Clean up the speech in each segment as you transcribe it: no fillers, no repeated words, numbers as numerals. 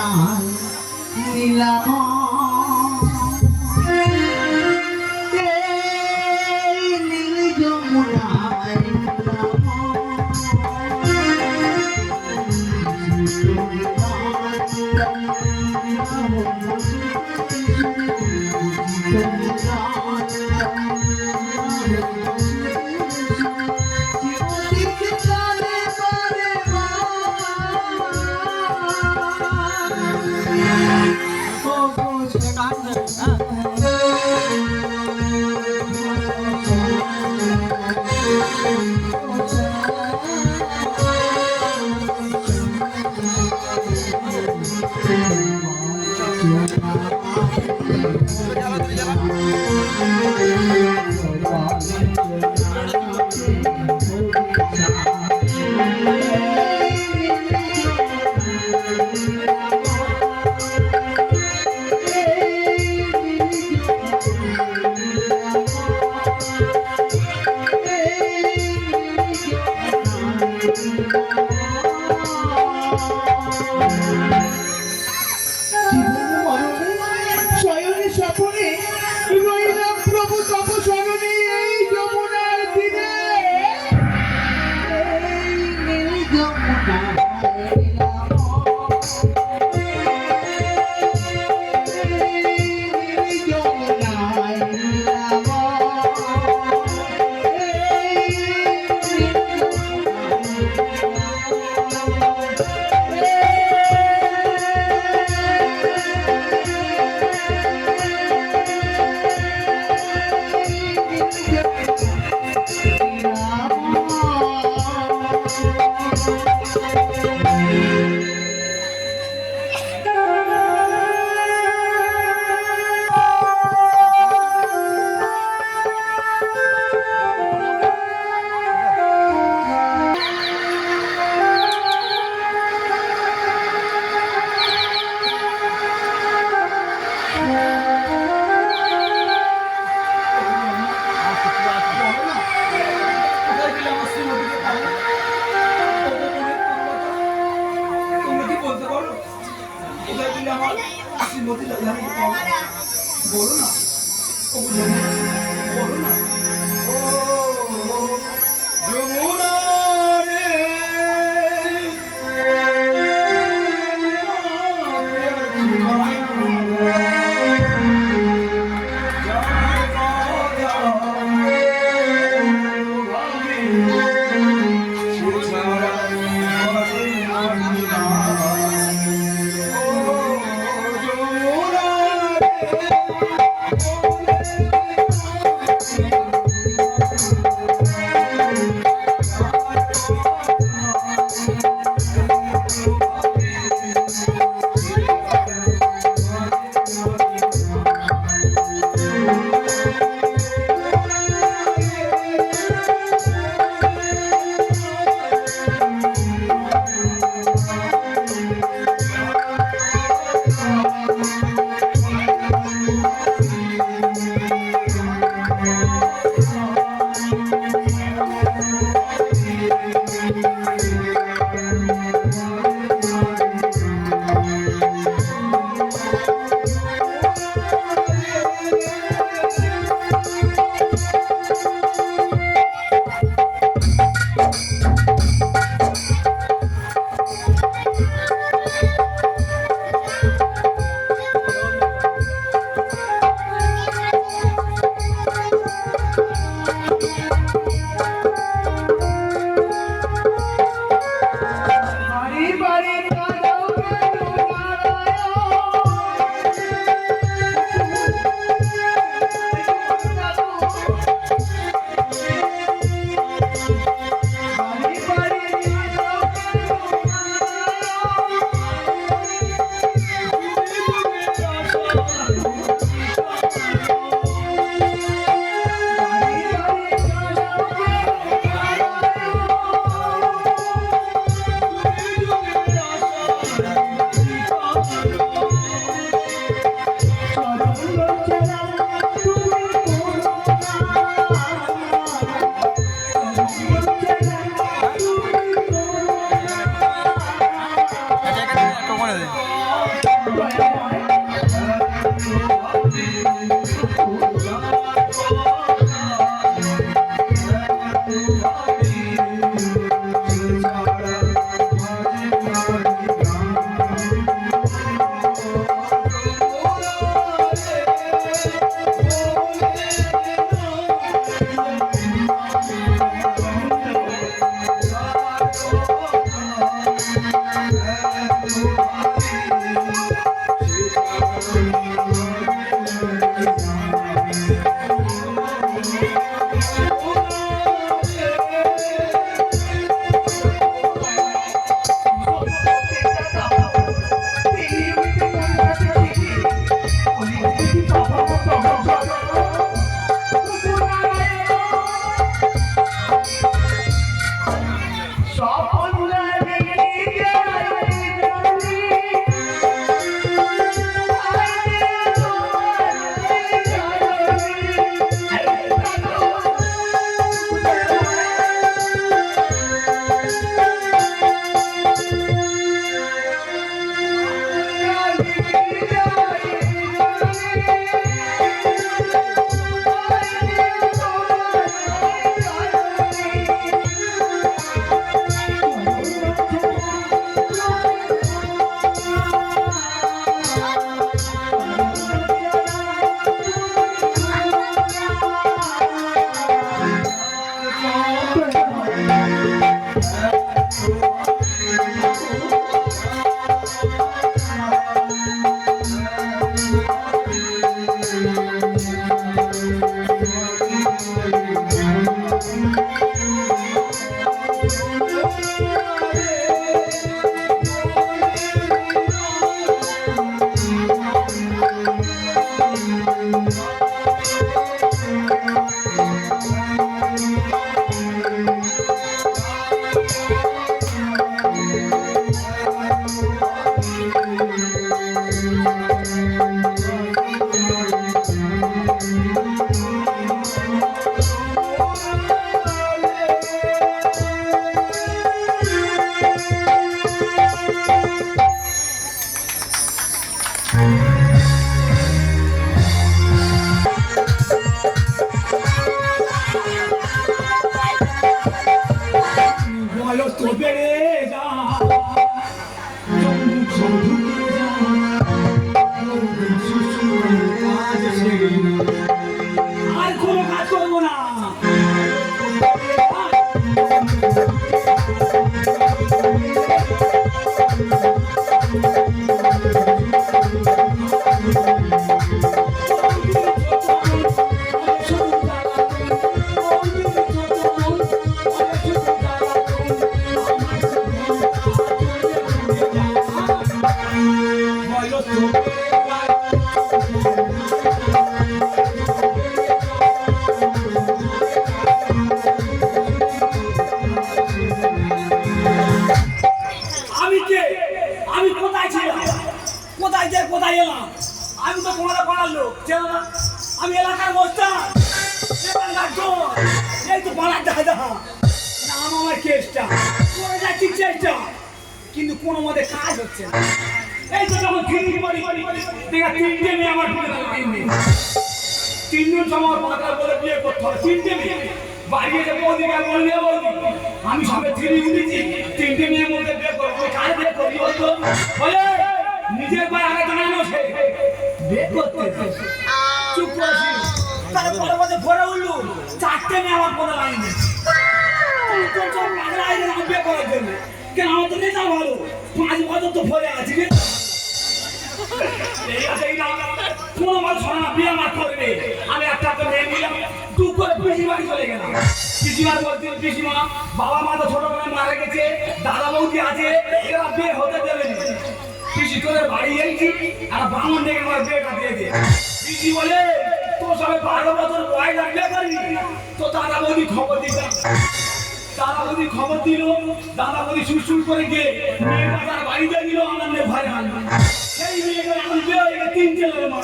যমুনায় নীলাভ নীল যমুনায় বলো না বলো না যমুনা রে কিন্তু কোনো মতে কাজ হচ্ছে না। এই তো যখন তিনটি বাড়ি দেখা তিনটে মেয়ে আমার তিনজন সময় পাতার বলে বিয়ে করতে হবে। তিনটে মেয়ে বাড়ি এসে বৌদি বললে বৌদি আমি সবে থ্রি উঠেছি, তিনটে মেয়ের মধ্যে বিয়ে করবো, কাজ বিয়ে করবি বলতো বলে নিজের পায়ে আগে দাঁড়ানো সে বিয়ে করতে চুপ করেছি। তারপরে বলতে ভরে উঠলু চারটে মেয়ে আমার কোনো লাইন নেই বিয়ে করার জন্য। কেন আমার তো নেতা ভালো 5 বছর তো ভরে আছি কোনো মানুষ বিয়ে আমার করবে। আমি একটা মেয়ে নিলাম টুক করে পিসি বাড়ি চলে গেলাম। পিসিমার বলতে পিসিমা বাবা মা তো ছোটবেলায় মারা গেছে, দাদা বৌদি আছে, এরা বিয়ে হতে দেবে না। পিসি তোদের বাড়ি এসেছি আর বামন ডেকে আমার বিয়েটা দিয়ে দে। পিসি বলে তোর সবাই 12 বছর বয়স আর বিয়ে করবি। তো দাদা বৌদি খবর দিতাম, দাদা বৌদি খবর দিল, দাদা বৌদি সুর করে গিয়ে মেয়েটা তার বাড়িতে দিল আমার মেয়ে ভাই আনবে। সেই মেয়েটা এখন বিয়ে হয়ে গেছে 3 ছেলের মা।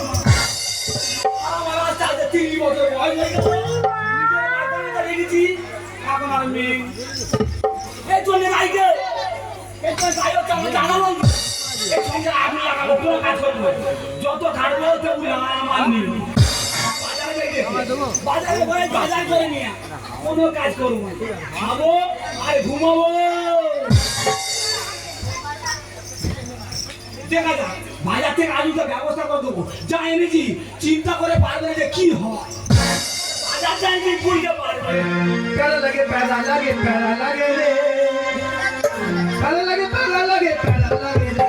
আমার আস্তে আস্তে 3 বছর বয়স হয়ে গেছে, রেখেছি এখন আর মেয়ে এই চলে যাইকে এই তো যাই হচ্ছে আমার দাদা বৌদি এই সঙ্গে আগুন লাগাবো কোনো কাজ করবো, যত খাটবো তবু আমার নিয়ে বাজারে করে বাজার করে নিয়ে কোনো কাজ করবো না। খাবো আর ঘুমাবো। দেখা যাক বাজার থেকে আলুটা ব্যবস্থা করে দেবো, যা এনেছি চিন্তা করে পারবে না যে কি হয়। বাজার যাইনি বুঝতে পারবে। প্যারা লাগে প্যারা লাগে প্যারা লাগে রে, প্যারা লাগে প্যারা লাগে প্যারা লাগে রে।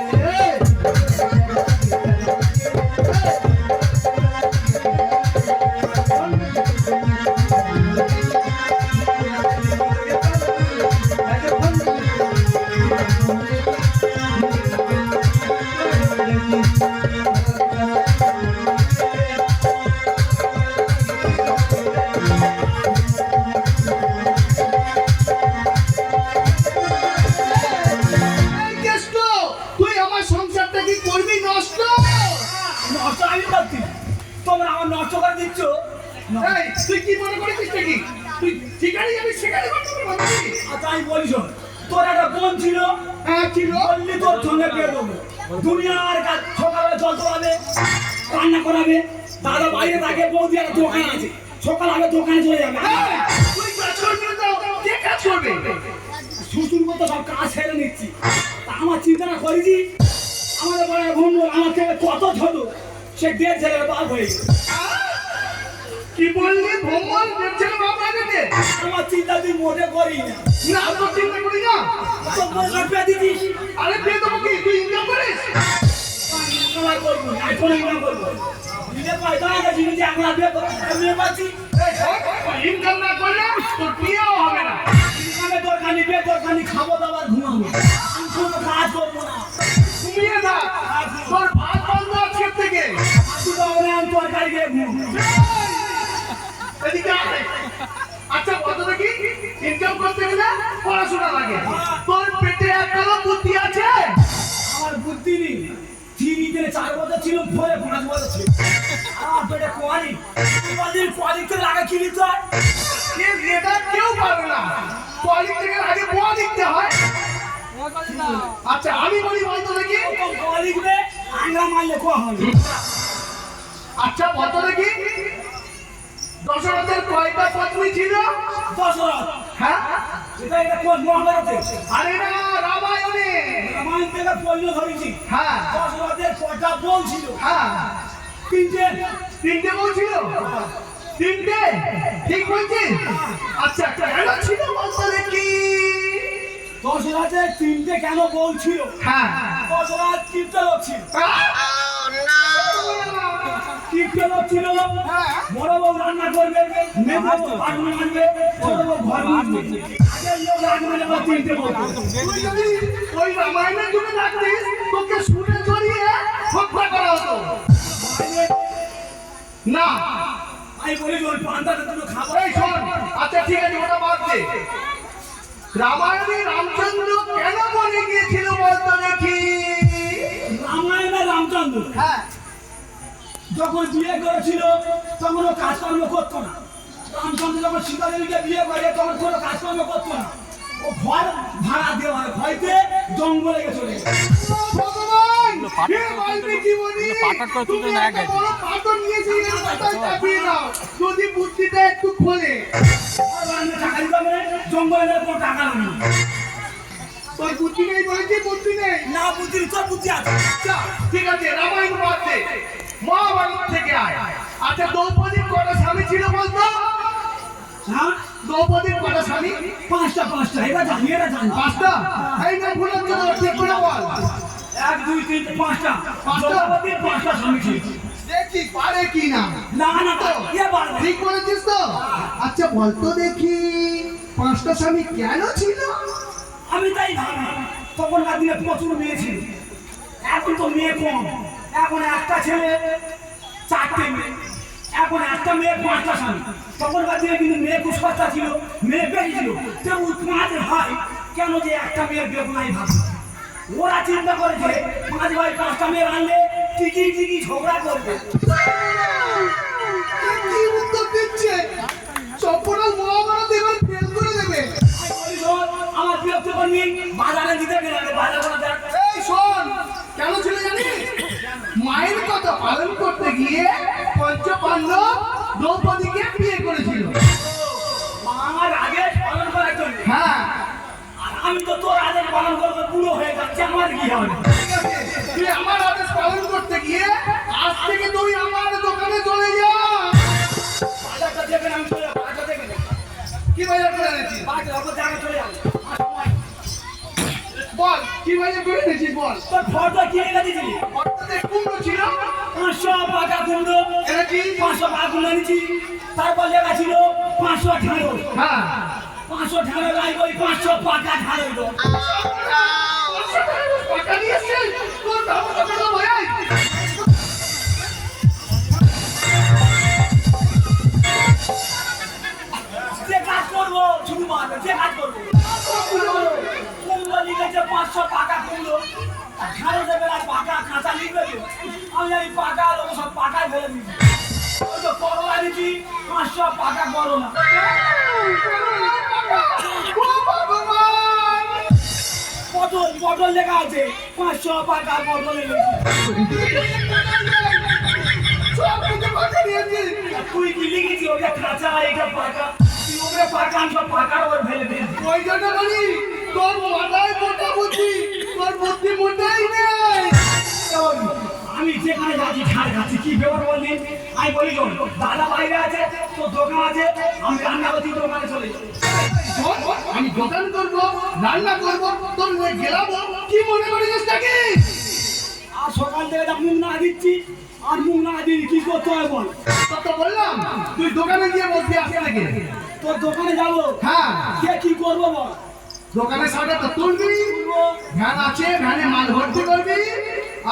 নষ্ট আমি করছি, তোমরা আমার নষ্ট করে দিচ্ছ। তুই কি মনে করেছিস নাকি তুই যেখানে যাবি সেখানে আচ্ছা আমি বলি শোন, তোর একটা বোন ছিল, ছিল বললি তোর সঙ্গে বিয়ে দেবো, দুনিয়ার কাজ সকালে জল তোলাবে, রান্না করাবে, দাদা বাইরে থাকে, বৌদি একটা দোকান আছে, সকাল আগে দোকানে চলে যাবে। তুই কাজ করবি না তো কে কাজ করবে? শ্বশুর মতো সব কাজ ছেড়ে নিচ্ছি। তা আমার চিন্তাটা করেছি, আমাদের বড় বোন আমার থেকে কত ছোট, সে দেড় ছেলের বাপ হয়ে গেছে। কি বললি ভ্রমণ দেখছেন বাবা আগে? আমার চিন্তা তুই মোটে করি না। না তো চিন্তা করি না। তোর মনে পেয়ে দিদিস, আরে পেয়ে দেবো কি তুই ইনকাম করিস? ইনকাম করবো না, এখন ইনকাম করবো। নিজে পয়সা আছে, নিজে আমরা বিয়ে পাচ্ছি। ইনকাম না করলে তোর বিয়েও হবে না। ইনকামের দরকার নেই, বিয়ের দরকার নেই, খাবো দাবার ঘুমাবো, আমি কোনো কাজ করবো না। ঘুমিয়ে থাক, তোর ভাত বন্ধ আজকের থেকে। তুই তো আমি তরকারি খেয়ে ঘুমাবো। এদিকে আয়। আচ্ছা কত দেখি ইনকাম করতে গেলে পড়াশোনা লাগে, তোর পেটে একটাও বুদ্ধি আছে? আমার বুদ্ধি নেই, 4 বছর ছিল, 5 বছর ছিল। আমার পেটে কোয়ারি, কোয়ারি থেকে আগে কি নিতে হয়? এটা কেউ পারে না, কোয়ালিটি থেকে আগে বোয়া দিতে হয়। আচ্ছা আমি বলি বলতো দেখি। কোয়ারি গুলো আঙ্গা মারলে কোয়া হবে। আচ্ছা বলতো দেখি দশরথের কয়টা পত্নী ছিল? দশরথ, হ্যাঁ এটা কোন মহাভারতে? আরে না রামায়ণে। রামায়ণ থেকে পড়ল ধরেছি। হ্যাঁ দশরথের কয়টা বোন ছিল? হ্যাঁ 3টে বোন ছিল। 3টে ঠিক বলছিস? আচ্ছা কেন ছিল বলতো দেখি। দশরথের 3টে কেন বোন ছিল? হ্যাঁ দশরথ 3টে লোক ছিল। 3টে লোক ছিল। বড় বউ রান্না করবে, মেয়ে বউ বাসন মাজবে, ছোট বউ ঘর মুছবে। আগের লোক রান্না করে 3টে বউ। তুই যদি ওই রামায়ণের জন্য থাকতিস তোকে শুনে জড়িয়ে হত্যা করা হতো না। আমি বলি ওই পান্তাটা তুমি খাবো। এই শোন, আচ্ছা ঠিক আছে ওটা বাদ দে। রামায়ণে রামচন্দ্র কেন বনে গিয়েছিল বলতো দেখি। রামায়ণে রামচন্দ্র হ্যাঁ যখন বিয়ে করেছিল তখন ও কাজকর্ম করতো না। রামচন্দ্র যখন সীতা দেবীকে বিয়ে করে তখন কোনো কাজকর্ম করতো না, ও ঘর ভাড়া দেওয়া ভয়তে জঙ্গলে গিয়ে চলে গেছে। ভগবান হে বাল্মীকি মুনি, তুমি একটা বড় পাথর নিয়েছিলে, পাথর চাপিয়ে দাও যদি বুদ্ধিটা একটু খোলে। আর রান্না টাকা দিতে হবে, জঙ্গলে গেলে কোনো টাকা লাগবে না। তোর বুদ্ধি নেই বলেছি, বুদ্ধি নেই না বুদ্ধি, তোর বুদ্ধি আছে। আচ্ছা ঠিক আছে রামায়ণ বাদ দে, মহাভারত থেকে আয়। আচ্ছা দ্রৌপদীর কটা স্বামী ছিল বলতো? হ্যাঁ দ্রৌপদীর কটা স্বামী? 5টা এটা জানি, এটা জানি। 5টা? এই না ভুলের জন্য ঠিক করে বল। 1 2 3 5টা দ্রৌপদীর 5টা স্বামী ছিল। দেখি পারে কি না। না না তো এ পারবে। ঠিক বলেছিস তো? আচ্ছা বলতো দেখি 5টা স্বামী কেন ছিল? আমি তাই ভাবি, তখনকার দিনে প্রচুর মেয়ে ছিল, এখন তো মেয়ে কম। এখন একটা ছেলে 4টে মেয়ে, এখন একটা মেয়ে 5টা স্বামী। তখনকার দিনে কিন্তু মেয়ে খুব সস্তা ছিল, মেয়ে বেশি ছিল। কেউ উৎমাতে হয় কেন যে একটা মেয়ের বিয়ে নাই ভাবি। ওরা চিন্তা করেছে 5 ভাই 5টা মেয়ে আনলে টিকি ঝগড়া করবে। কি উত্তর দিচ্ছে? সম্পূর্ণ মহাভারত এবার ফেল করে দেবে। আমার বিরক্ত করবি, বাজারে দিতে গেলে বাজার করা যাক। এই শোন, কেন ছিল জানিস? পালন করবো, বুড়ো হয়ে যাচ্ছে, আমার কি হবে? ঠিক আছে, তুই আমার আদেশ পালন করতে গিয়ে আজ থেকে তুই আমার দোকানে চলে যা। বাজারটা দেবেন, আমি চলে যাবো, বাজারটা দেবেন। কি বাজার করে এনেছিস? বাজার ওপর জায়গা চলে যাবো। বল কি বাজার করে এনেছিস বল। তোর ফটো কিনে গেছিলি? অর্থাৎ কুমড়ো ছিল 500 পাকা কুমড়ো এনেছিস? 500 পাকা কুমড়ো এনেছি। তারপর লেখা ছিল 500 ঢাঁড়ো। হ্যাঁ 500 ঢাঁড়ো লাগবে, ওই 500 পাকা ঢাঁড়ো দিল। টাকা নিয়ে এসছিস? তোর দাম কত দাম ভাই? যে কাজ করবো শুধু মারবে, যে কাজ করবো কুমড়ো লিখেছে 500 পাকা কুমড়ো, ঢাঁড়ো দেবে আর পাকা কাঁচা লিখবে তো? আমি জানি পাকা লোক সব পাকায় ফেলে দিচ্ছি। ওই তো করলা এনেছি 500 পাকা করলা। ও ভগবান! পটল পটল লেখা আছে 500 পাকা পটল এনেছি। সব কিছু টাকা নিয়েছিস? তুই কি লিখেছি ওটা কাঁচা এটা পাকা? তুই ওটা পাকা আমি সব পাকার ওপর ফেলে দিয়েছি। ওই জন্য বলি তোর মাথায় মোটা বুদ্ধি, তোর বুদ্ধি মোটাই নেই। আমি যেখানে যাচ্ছি ছাড় খাচ্ছি, কি ব্যাপার বললি? আমি বলি শোন, দাদা বাইরে আছে, তোর দোকান আছে, আমি রান্না করছি, দোকানে চলে যাই। শোন, আমি দোকান করবো, রান্না করবো, তোর মেয়ে গেলাবো, কি মনে করিস নাকি? আর সকাল থেকে যা মুখ না দিচ্ছি, আর মুখ না দিই কি করতে হয় বল? তোর তো বললাম তুই দোকানে গিয়ে বসবি আজকে থেকে। তোর দোকানে যাবো, হ্যাঁ কে কি করবো বল? দোকানে সামনে তো তুলবি, ভ্যান আছে, ভ্যানে মাল ভর্তি করবি,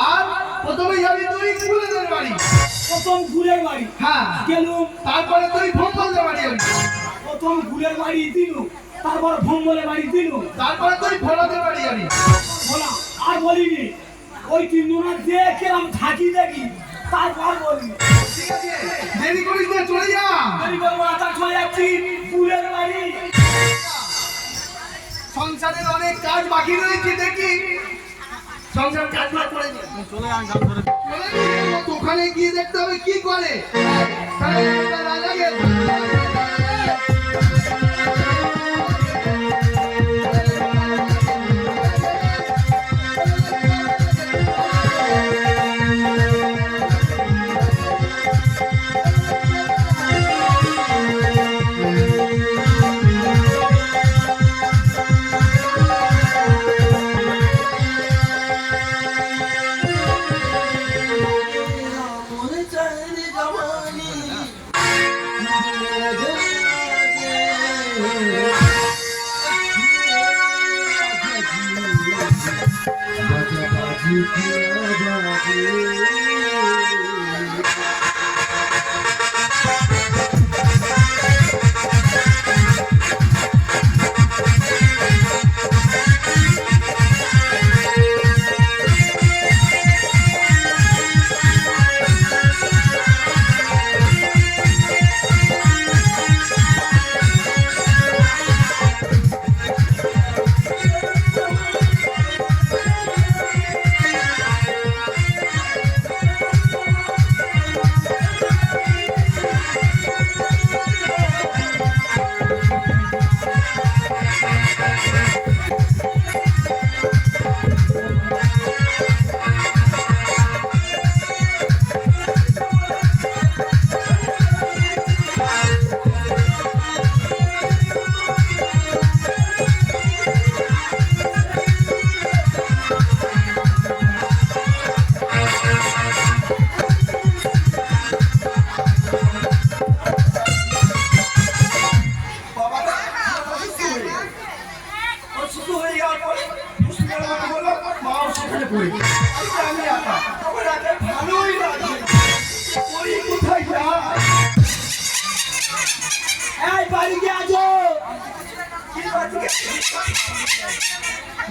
আর প্রথমে যাবি তুই ফুলেদের বাড়ি। প্রথম গুলের বাড়ি হ্যাঁ গেলুম, তারপরে তুই ভোম্বলদের বাড়ি যাবি, প্রথম গুলের বাড়ি দিলু, তারপর ভোম্বলের বাড়ি দিলু, তারপরে তুই ভোলাদের বাড়ি যাবি। বলা আর বলিনি। ওই তিনজনা দেখে আমি থাকি দেখি, তারপর বলিনি। ঠিক আছে, দেরি করিস না, চলে যা। দেরি করবো না, তার চলে যাচ্ছি গুলের বাড়ি। সংসারের অনেক কাজ বাকি রয়েছে, দেখি সংসার কাজ বাজ করে নি। চলে নি, ওখানে গিয়ে দেখতে হবে কি করে।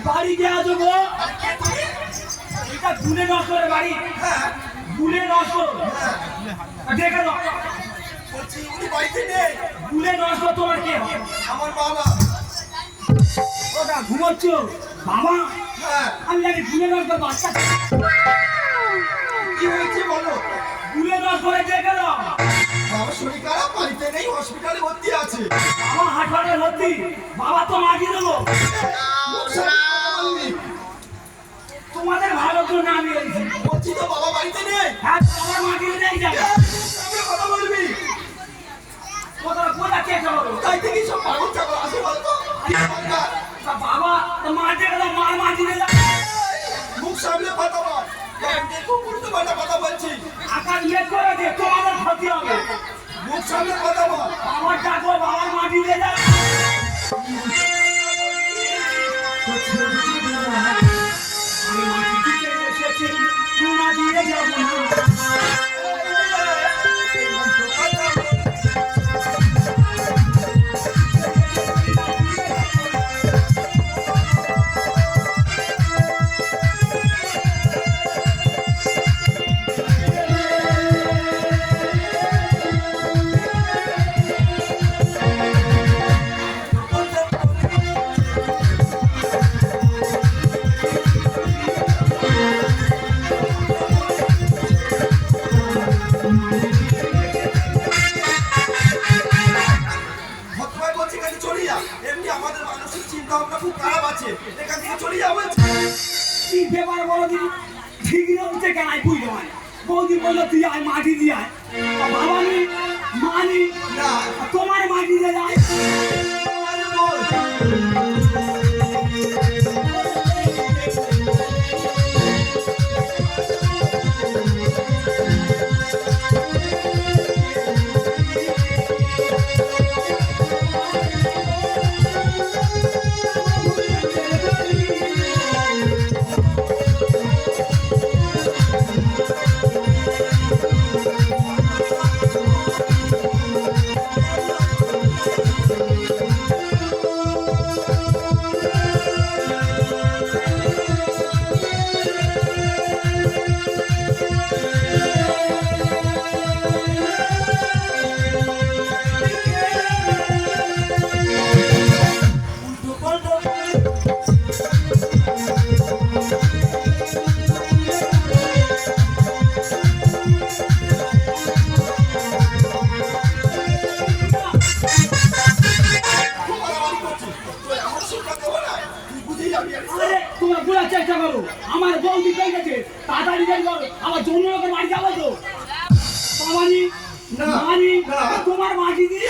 বাড়ি গিয়ে আছো গো, এটা গুলে নষ্ট করে বাড়ি, গুলে নষ্ট দেখে নাও। বলছি উনি বাড়িতে নেই। গুলে নষ্ট তোমার কে? আমার বাবা। ওটা ঘুমোচ্ছ বাবা? হ্যাঁ। আমি জানি গুলে নষ্ট বাচ্চা। কি হয়েছে বলো? গুলে নষ্ট করে দেখে নাও। বাবার শরীর খারাপ, বাড়িতে নেই, হসপিটালে ভর্তি আছে। বাবা হাসপাতালে ভর্তি, বাবা তো মাগিয়ে দেবো। মারলি? তোমাদের ভালো তো না আমি বলছি। বলছি তো বাবা বাড়িতে নেই। হ্যাঁ আমার মাটি নেই যাবে সামনে কথা বলবি। কোথা চেষ্টা করো তাই থেকে সব পাগল ছাগল আসে বলতো। বাবা তো মাঠে গেল মার মাটি নিয়ে যাবে মুখ সামনে কথা বল। খুব গুরুত্বপূর্ণ কথা বলছি। আকাশ মেঘ করে দে তোমাদের ক্ষতি হবে মুখ সামনে কথা বল। আমার ডাকবো বাবার মাটি নিয়ে যাবে আমি মাটি দিতে এসেছি না দিয়ে যাবো না ভদ্রভাবে বলছি এখান থেকে চলে যা। এমনি আমাদের মানসিক চিন্তা ভাবনা খুব খারাপ আছে। এখান থেকে চলে যা বলছি। কি ব্যাপার বলো দিদি ঠিক হচ্ছে কেন আমি বুঝতে পারি বৌদি বললো তুই আয় মাটি দিয়ে আয় বাবা নি মা নি না তোমার মাটি দিয়ে যায় আরে বল। আরে তোমরা বোঝার চেষ্টা করো আমার বৌদি পেয়ে গেছে তাড়াতাড়ি যাই করো আমার জন্য লোকের বাড়ি যাবো তো বাবানি মানি তোমার মাটি দিয়ে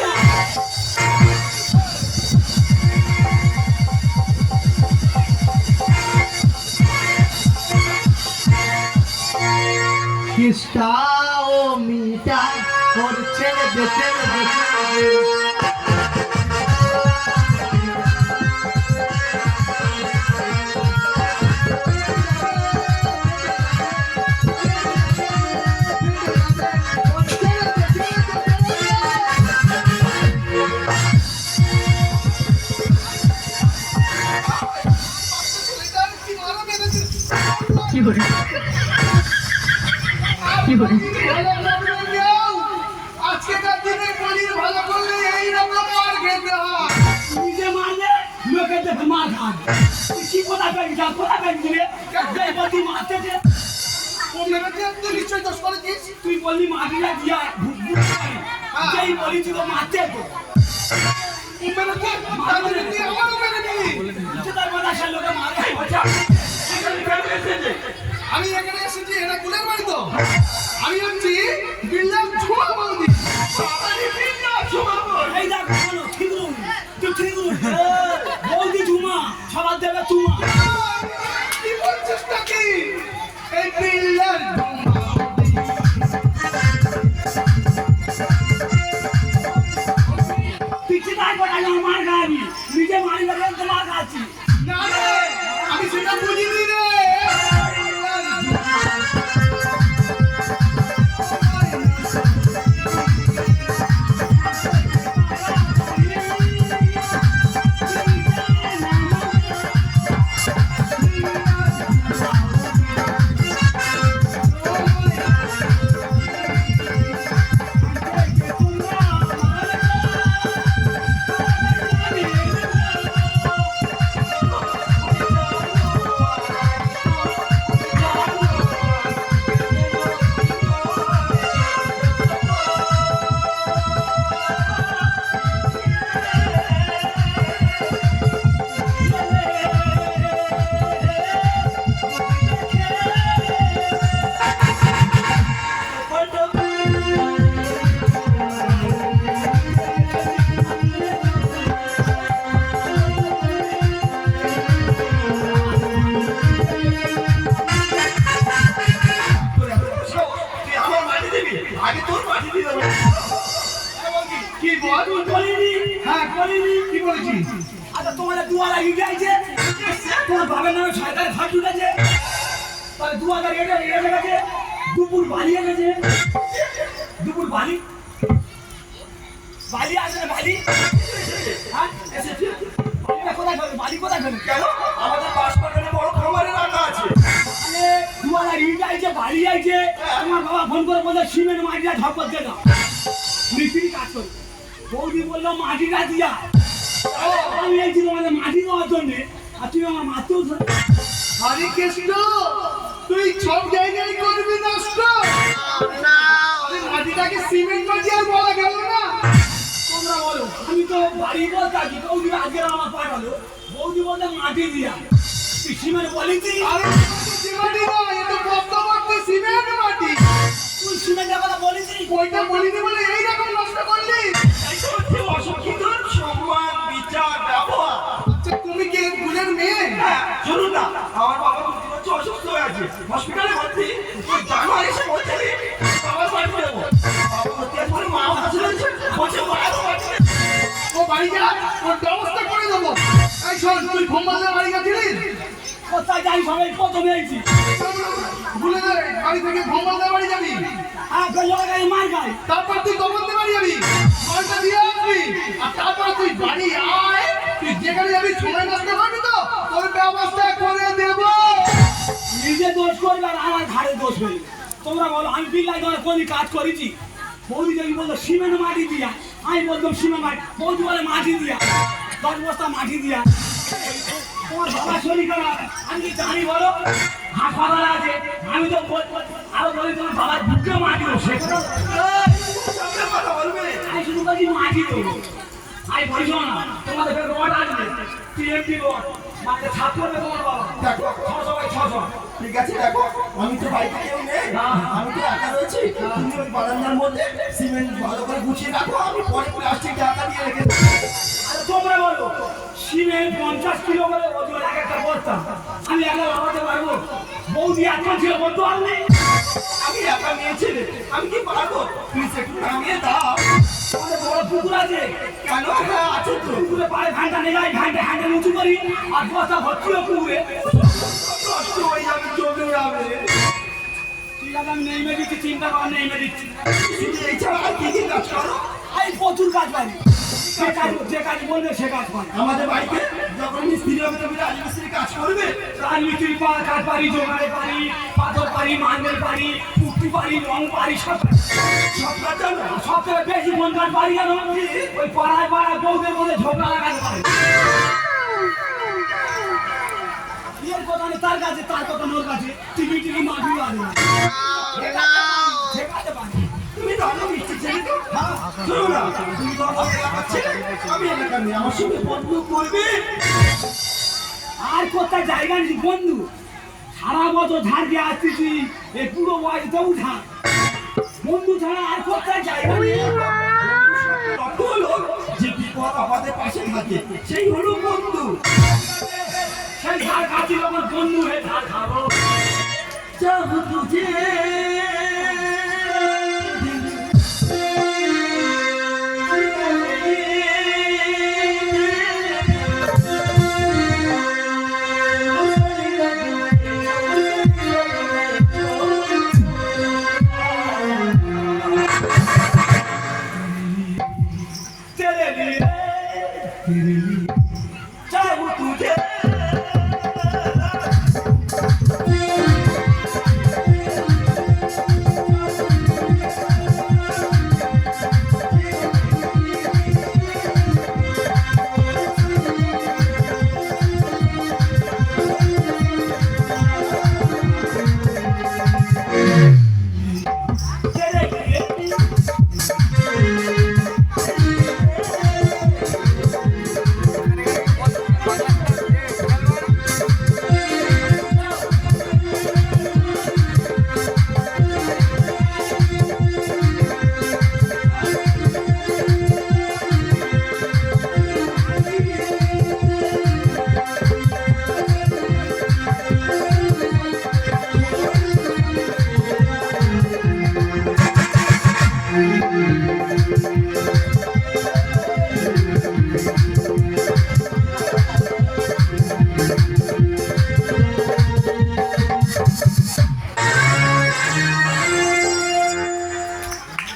কিসটা ও মিটা ওর ছেলে বেঁচে কি করে আজকেকার দিনে পনির ভালো করলে এইরকম আর খেতে হয়। নিজে মারলে লোকের দেখে মার খান তুই কি কোথা পেয়ে যা কোথা পেয়ে দিলে যেই বলতি মারতেছে ও মেরেছে, তুই নিশ্চয়ই দোষ করেছিস। তুই বললি মাটিটা দিয়া যেই বলি তুই তো মারতে তো ও মেরেছে, তাহলে তুই আমারও মেরে দিলি। তার কথা সে লোকে মারে বাঁচা আমি এখানে এসেছি এটা কুলের বাড়ি তো আমি হচ্ছি বিল্লাল ঝুমা বৌদি। এই দেখ বলো ঠিক রুম তুই ঠিক রুম বৌদি ঝুমা সবার দেবে তুমা কি বলছিস নাকি এই বিল্লাল পিছিয়ে তাই কথা মার খাবি নিজে মারি বেড়ে তোমার খাচ্ছি না রে, আমি সেটা বুঝিনি রে। বল তুই বলিনি? হ্যাঁ বলিনি? কি বলেছি আচ্ছা তোমাদের দুয়ারা ইটে আছে, তোমার বাবার নামে সরকারের ফাঁক ঢুকেছে, তাহলে 2000 এসে গেছে, দুপুর বালি এনেছে, দুপুর বালি বালি আসে না বালি? হ্যাঁ এসেছে, বালিটা কোথায় ফেলবে? বালি কোথায় ফেলবে? কেন আমাদের বাঁশবাগানে বড় খামারে রাখা আছে। তাহলে দুয়ারা ইট আইছে, বালি আইছে, তোমার বাবা ফোন করে বলছে সিমেন্ট মাটিটা ঝপ করতে দাও, মিস্ত্রি কাজ করবে। বৌদি বললো মাটিটা দিয়া, আমি এইছি তোমাদের মাটি দেওয়ার জন্য, আর তুমি আমার মারতেও ধরে। আরে কৃষ্ণ তুই সব জায়গায় করবি নষ্ট আরে মাটিটাকে সিমেন্ট মাটি আর বলা গেল না তোমরা বলো, আমি তো বাড়ি বলতে আছি, বৌদি আজকে আমার পাঠালো, বৌদি বলতে মাটি দিয়া, তুই সিমেন্ট বলিনি? আরে সিমেন্ট নয় এটা বর্তমানে সিমেন্ট মাটি তুই সিমেন্টের কথা বলিনি? ওইটা বলিনি বলে এই রকম নষ্ট করলি এইসব হচ্ছে অশিক্ষিত সম্মান বিচার ব্যবহার। আচ্ছা তুমি কি গুলের মেয়ে হ্যাঁ, শুনুন না, আমার বাবা দুদিন হচ্ছে অসুস্থ হয়ে আছে, হসপিটালে ভর্তি। ওই জানুয়ারি এসে বলছে বাবার বাড়ি যাবো, বাবা ভর্তি আছে বলে মাও কাছে রয়েছে, বলছে মায়েরও বাড়ি যাবে। ও বাড়ি যা ওর ব্যবস্থা করে দেবো এই শোন তুই ঘুমালে বাড়ি গেছিলি কোথায় যাই সবাই প্রথমে এইছি, ভুলে দে বাড়ি থেকে ঘুমালে বাড়ি যাবি আর গাড়ি মার গাই, তারপর তুই গোবন্দে বাড়ি যাবি মালটা দিয়ে আসবি আর তারপর তুই বাড়ি আয় তুই যেখানে যাবি সময় নষ্ট করবি তো তোর ব্যবস্থা করে দেবো নিজে দোষ করবে আর আমার ঘাড়ে দোষ ফেলবে। তোমরা বলো আমি বিল্লাই তোমার কোন কাজ করেছি? বৌদি যদি বলতো সিমেন্ট মাটি দিয়া, আমি বলতাম সিমেন্ট মাটি, বৌদি বলে মাটি দিয়া, 10 বস্তা মাটি দিয়া। তোমার বাবা শরীর খারাপ, আমি কি জানি বলো? হাসপাতাল আছে, আমি তো আরো বলি তোমার বাবার বুকে মাটি দেবো, সে কথা সামনে কথা বলবে। আমি শুধু বলছি মাটি দেবো। আমি বলছি না তোমাদের রড আসবে, টিএমটি রড, মানে ছাত্র হবে তোমার বাবা, দেখো 600 বাই 600। ঠিক আছে, দেখো আমি তো বাড়িতে কেউ নেই, আমি তো একা রয়েছি। তুমি ওই বারান্দার মধ্যে সিমেন্ট ভালো করে গুছিয়ে রাখো, আমি পরে প্লাস্টিক ঢাকা দিয়ে রেখে দেবো। আরে তোমরা বলো সিমেন্ট 50 কিলো করে ওজন এক একটা বস্তা, আমি একলা লাগাতে পারবো? বৌদি এখন ছিল বলতে পারবে? আমি একা নিয়েছি রে, আমি কি পারবো? প্লিজ একটু নামিয়ে দাও। আমাদের বড় পুকুর আছে, কেন? হ্যাঁ আছে তো। পুকুরে পায়ে ঘান্টা নিয়ে যাই, ঘান্টা ঘান্টা উঁচু করি, আর বস্তা ভর্তি হয় পুকুরে। কষ্ট হয়ে যাবে, জমে যাবে। ঠিক আছে আমি নেমে দিচ্ছি, চিন্তা করার নেমে দিচ্ছি। শুধু এই ছাড়া আর কি কি কাজ করো? আমি প্রচুর কাজ পারি, যে কাজ বলবে সে কাজ পারি। আমাদের বাড়িতে যখন মিস্ত্রি হবে তুমি রাজমিস্ত্রি কাজ করবে। রাজনীতির কাজ পারি, জোগাড়ে পারি, পাথর পারি, মার্বেল পারি, পুট্টি পারি, রং পারি, সব সব কাজ জানো? সব থেকে বেশি কোন কাজ পারি জানো? ওই পাড়ায় পাড়ায় বউদের মধ্যে ঝগড়া লাগাতে পারি। বিয়ের কথা নেই তার কাছে, তার কথা ওর কাছে, টিভি টিভি মাটি বাড়ি শেখাতে পারি। তুমি ভালো মিস্ত্রি ছেলে তো? হ্যাঁ, শোনো না, তুমি তো আমার এলাকার ছেলে, আমি এলাকার মেয়ে, আমার সঙ্গে বন্ধু করবে। আর কোথায় জায়গা নেই বন্ধু, সারা বছর ধার দিয়ে আসতেছি, এই পুরো বয়সে উঠা বন্ধু ছাড়া আর কোথায় জায়গা নেই। অর্থ হলো যে বিপদ আমাদের পাশে থাকে, সেই হলো বন্ধু। সেই ধার খাচ্ছি যখন বন্ধু হয়ে ধার খাবো। চাহ তুঝে